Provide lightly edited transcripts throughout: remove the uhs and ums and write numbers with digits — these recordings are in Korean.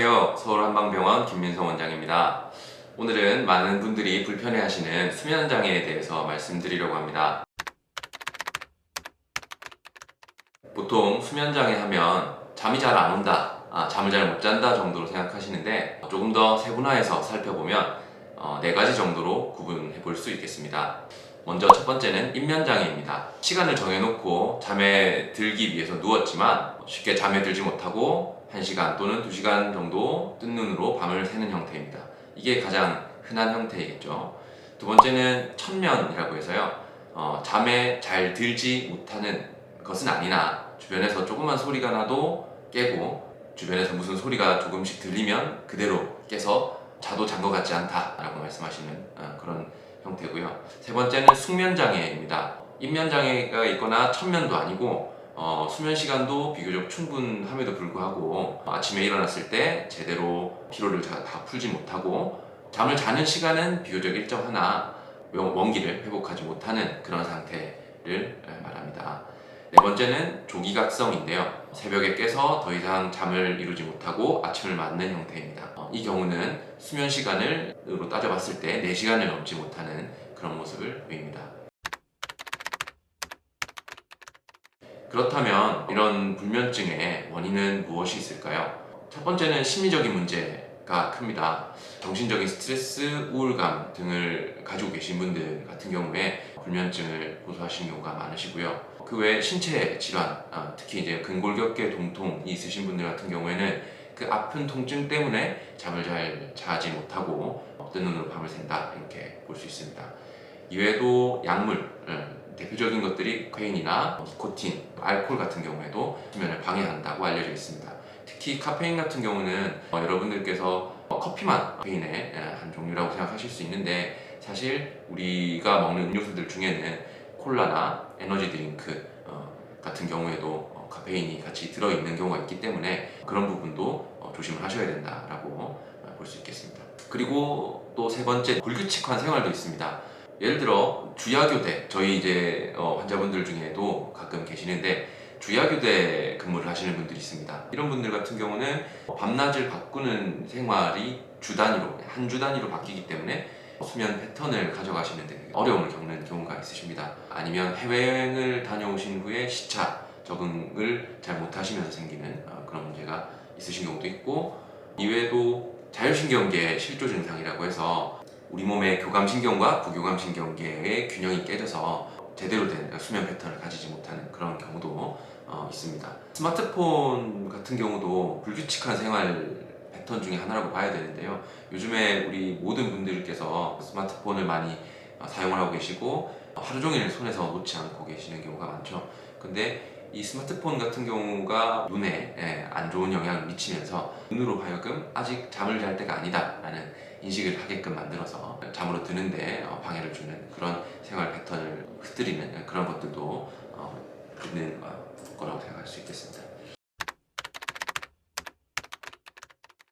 안녕하세요. 서울한방병원 김민성 원장입니다. 오늘은 많은 분들이 불편해하시는 수면장애에 대해서 말씀드리려고 합니다. 보통 수면장애 하면 잠이 잘 안 온다, 잠을 잘 못 잔다 정도로 생각하시는데 조금 더 세분화해서 살펴보면 4가지 정도로 구분해 볼 수 있겠습니다. 먼저 첫 번째는 입면장애입니다. 시간을 정해놓고 잠에 들기 위해서 누웠지만 쉽게 잠에 들지 못하고 1시간 또는 2시간 정도 뜬 눈으로 밤을 새는 형태입니다. 이게 가장 흔한 형태이겠죠. 두 번째는 천면이라고 해서요. 잠에 잘 들지 못하는 것은 아니나 주변에서 조그만 소리가 나도 깨고 주변에서 무슨 소리가 조금씩 들리면 그대로 깨서 자도 잔 것 같지 않다라고 말씀하시는 그런 형태고요. 세 번째는 숙면장애입니다. 입면장애가 있거나 천면도 아니고 수면 시간도 비교적 충분함에도 불구하고 아침에 일어났을 때 제대로 피로를 다 풀지 못하고 잠을 자는 시간은 비교적 일정하나 원기를 회복하지 못하는 그런 상태를 말합니다. 네 번째는 조기각성인데요. 새벽에 깨서 더 이상 잠을 이루지 못하고 아침을 맞는 형태입니다. 이 경우는 수면 시간으로 따져봤을 때 4시간을 넘지 못하는 그런 모습을 보입니다. 그렇다면 이런 불면증의 원인은 무엇이 있을까요? 첫 번째는 심리적인 문제가 큽니다. 정신적인 스트레스, 우울감 등을 가지고 계신 분들 같은 경우에 불면증을 호소하시는 경우가 많으시고요. 그 외에 신체 질환, 특히 이제 근골격계 동통이 있으신 분들 같은 경우에는 그 아픈 통증 때문에 잠을 잘 자지 못하고 뜬 눈으로 밤을 샌다 이렇게 볼 수 있습니다. 이외에도 약물, 대표적인 것들이 코카인이나 니코틴, 알코올 같은 경우에도 수면을 방해한다고 알려져 있습니다. 특히 카페인 같은 경우는 여러분들께서 커피만 카페인의 한 종류라고 생각하실 수 있는데 사실 우리가 먹는 음료수들 중에는 콜라나 에너지 드링크 같은 경우에도 카페인이 같이 들어있는 경우가 있기 때문에 그런 부분도 조심을 하셔야 된다라고 볼 수 있겠습니다. 그리고 또 세 번째, 불규칙한 생활도 있습니다. 예를 들어 주야교대, 저희 이제 환자분들 중에도 가끔 계시는데 주야교대 근무를 하시는 분들이 있습니다. 이런 분들 같은 경우는 밤낮을 바꾸는 생활이 주 단위로, 한 주 단위로 바뀌기 때문에 수면 패턴을 가져가시는 데 어려움을 겪는 경우가 있으십니다. 아니면 해외여행을 다녀오신 후에 시차 적응을 잘 못하시면서 생기는 그런 문제가 있으신 경우도 있고, 이외에도 자율신경계 실조 증상이라고 해서 우리 몸의 교감신경과 부교감신경계의 균형이 깨져서 제대로 된 수면 패턴을 가지지 못하는 그런 경우도 있습니다. 스마트폰 같은 경우도 불규칙한 생활 패턴 중에 하나라고 봐야 되는데요. 요즘에 우리 모든 분들께서 스마트폰을 많이 사용을 하고 계시고 하루 종일 손에서 놓지 않고 계시는 경우가 많죠. 근데 이 스마트폰 같은 경우가 눈에 안 좋은 영향을 미치면서 눈으로 하여금 아직 잠을 잘 때가 아니다 라는 인식을 하게끔 만들어서 잠으로 드는데 방해를 주는 그런 생활 패턴을 흐트리는 그런 것들도 있는 거라고 생각할 수 있겠습니다.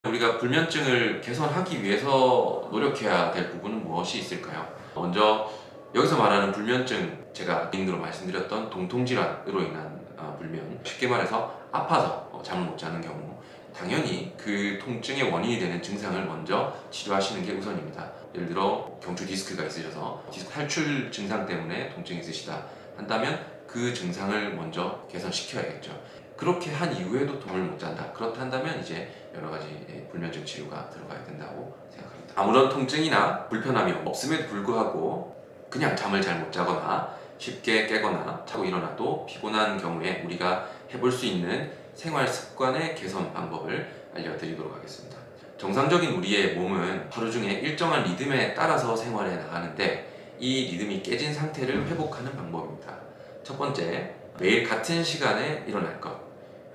우리가 불면증을 개선하기 위해서 노력해야 될 부분은 무엇이 있을까요? 먼저 여기서 말하는 불면증, 제가 개인으로 말씀드렸던 동통질환으로 인한 불면, 쉽게 말해서 아파서 잠을 못 자는 경우, 당연히 그 통증의 원인이 되는 증상을 먼저 치료하시는 게 우선입니다. 예를 들어 경추 디스크가 있으셔서 디스크 탈출 증상 때문에 통증이 있으시다 한다면 그 증상을 먼저 개선시켜야겠죠. 그렇게 한 이후에도 잠을 못 잔다, 그렇다 한다면 이제 여러 가지 불면증 치료가 들어가야 된다고 생각합니다. 아무런 통증이나 불편함이 없음에도 불구하고 그냥 잠을 잘 못 자거나 쉽게 깨거나 자고 일어나도 피곤한 경우에 우리가 해볼 수 있는 생활 습관의 개선 방법을 알려드리도록 하겠습니다. 정상적인 우리의 몸은 하루 중에 일정한 리듬에 따라서 생활해 나가는데 이 리듬이 깨진 상태를 회복하는 방법입니다. 첫 번째, 매일 같은 시간에 일어날 것.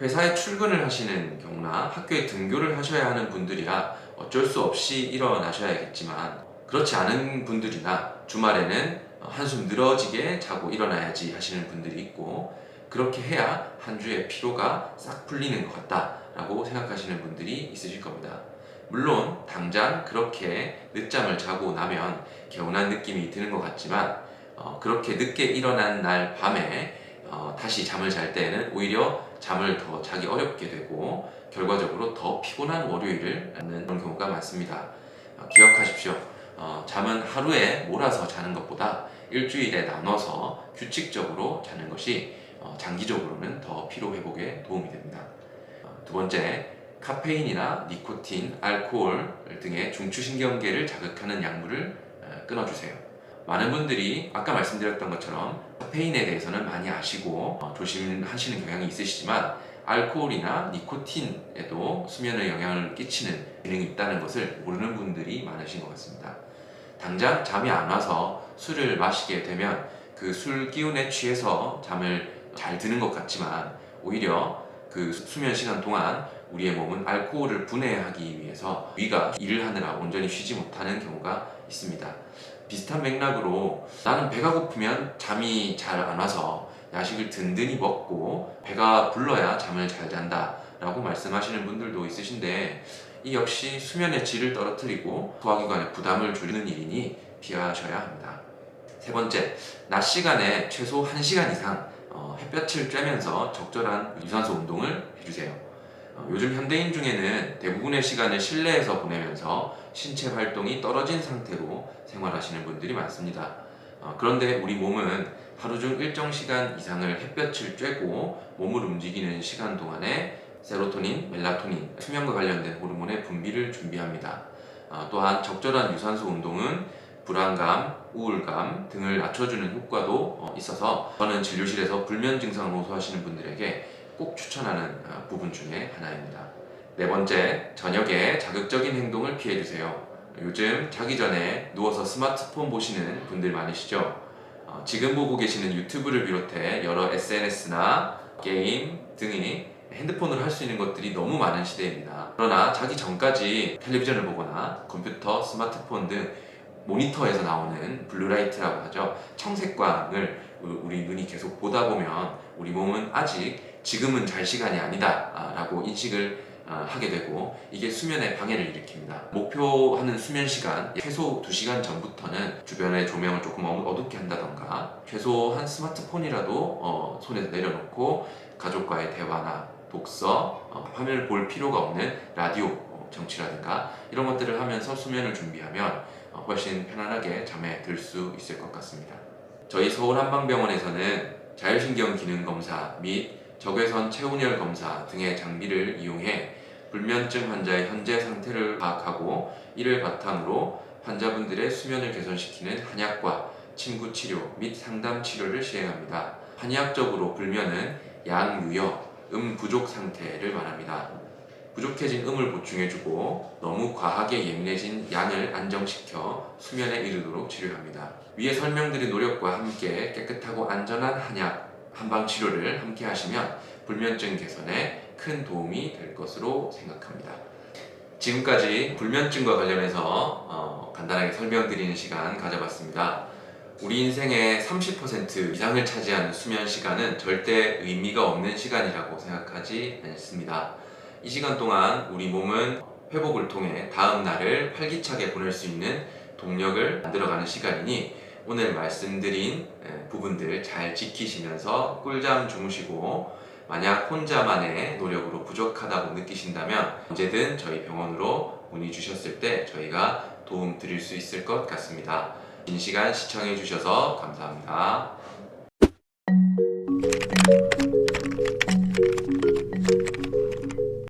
회사에 출근을 하시는 경우나 학교에 등교를 하셔야 하는 분들이야 어쩔 수 없이 일어나셔야겠지만, 그렇지 않은 분들이나 주말에는 한숨 늘어지게 자고 일어나야지 하시는 분들이 있고, 그렇게 해야 한 주의 피로가 싹 풀리는 것 같다라고 생각하시는 분들이 있으실 겁니다. 물론 당장 그렇게 늦잠을 자고 나면 개운한 느낌이 드는 것 같지만 그렇게 늦게 일어난 날 밤에 다시 잠을 잘 때에는 오히려 잠을 더 자기 어렵게 되고 결과적으로 더 피곤한 월요일을 갖는 그런 경우가 많습니다. 기억하십시오. 잠은 하루에 몰아서 자는 것보다 일주일에 나눠서 규칙적으로 자는 것이 장기적으로는 더 피로 회복에 도움이 됩니다. 두 번째, 카페인이나 니코틴, 알코올 등의 중추신경계를 자극하는 약물을 끊어주세요. 많은 분들이 아까 말씀드렸던 것처럼 카페인에 대해서는 많이 아시고 조심하시는 경향이 있으시지만 알코올이나 니코틴에도 수면에 영향을 끼치는 기능이 있다는 것을 모르는 분들이 많으신 것 같습니다. 당장 잠이 안 와서 술을 마시게 되면 그 술 기운에 취해서 잠을 잘 드는 것 같지만 오히려 그 수면 시간 동안 우리의 몸은 알코올을 분해하기 위해서 위가 일을 하느라 온전히 쉬지 못하는 경우가 있습니다. 비슷한 맥락으로 나는 배가 고프면 잠이 잘 안 와서 야식을 든든히 먹고 배가 불러야 잠을 잘 잔다 라고 말씀하시는 분들도 있으신데 이 역시 수면의 질을 떨어뜨리고 소화기관에 부담을 줄이는 일이니 피하셔야 합니다. 세 번째, 낮 시간에 최소 1시간 이상 햇볕을 쬐면서 적절한 유산소 운동을 해주세요. 요즘 현대인 중에는 대부분의 시간을 실내에서 보내면서 신체 활동이 떨어진 상태로 생활하시는 분들이 많습니다. 그런데 우리 몸은 하루 중 일정 시간 이상을 햇볕을 쬐고 몸을 움직이는 시간 동안에 세로토닌, 멜라토닌, 수면과 관련된 호르몬의 분비를 준비합니다. 또한 적절한 유산소 운동은 불안감, 우울감 등을 낮춰주는 효과도 있어서 저는 진료실에서 불면 증상을 호소하시는 분들에게 꼭 추천하는 부분 중에 하나입니다. 네 번째, 저녁에 자극적인 행동을 피해주세요. 요즘 자기 전에 누워서 스마트폰 보시는 분들 많으시죠? 지금 보고 계시는 유튜브를 비롯해 여러 SNS나 게임 등이 핸드폰으로 할 수 있는 것들이 너무 많은 시대입니다. 그러나 자기 전까지 텔레비전을 보거나 컴퓨터, 스마트폰 등 모니터에서 나오는 블루라이트라고 하죠. 청색광을 우리 눈이 계속 보다 보면 우리 몸은 아직 지금은 잘 시간이 아니다 라고 인식을 하게 되고 이게 수면에 방해를 일으킵니다. 목표하는 수면 시간 최소 2시간 전부터는 주변의 조명을 조금 어둡게 한다던가 최소한 스마트폰이라도 손에서 내려놓고 가족과의 대화나 독서, 화면을 볼 필요가 없는 라디오 정치라든가 이런 것들을 하면서 수면을 준비하면 훨씬 편안하게 잠에 들 수 있을 것 같습니다. 저희 서울한방병원에서는 자율신경기능검사 및 적외선 체온열 검사 등의 장비를 이용해 불면증 환자의 현재 상태를 파악하고 이를 바탕으로 환자분들의 수면을 개선시키는 한약과 침구치료 및 상담치료를 시행합니다. 한의학적으로 불면은 양유여, 부족 상태를 말합니다. 부족해진 음을 보충해주고 너무 과하게 예민해진 양을 안정시켜 수면에 이르도록 치료합니다. 위에 설명드린 노력과 함께 깨끗하고 안전한 한약, 한방치료를 함께 하시면 불면증 개선에 큰 도움이 될 것으로 생각합니다. 지금까지 불면증과 관련해서 간단하게 설명드리는 시간 가져봤습니다. 우리 인생의 30% 이상을 차지하는 수면 시간은 절대 의미가 없는 시간이라고 생각하지 않습니다. 이 시간 동안 우리 몸은 회복을 통해 다음 날을 활기차게 보낼 수 있는 동력을 만들어가는 시간이니 오늘 말씀드린 부분들 잘 지키시면서 꿀잠 주무시고 만약 혼자만의 노력으로 부족하다고 느끼신다면 언제든 저희 병원으로 문의 주셨을 때 저희가 도움 드릴 수 있을 것 같습니다. 긴 시간 시청해 주셔서 감사합니다.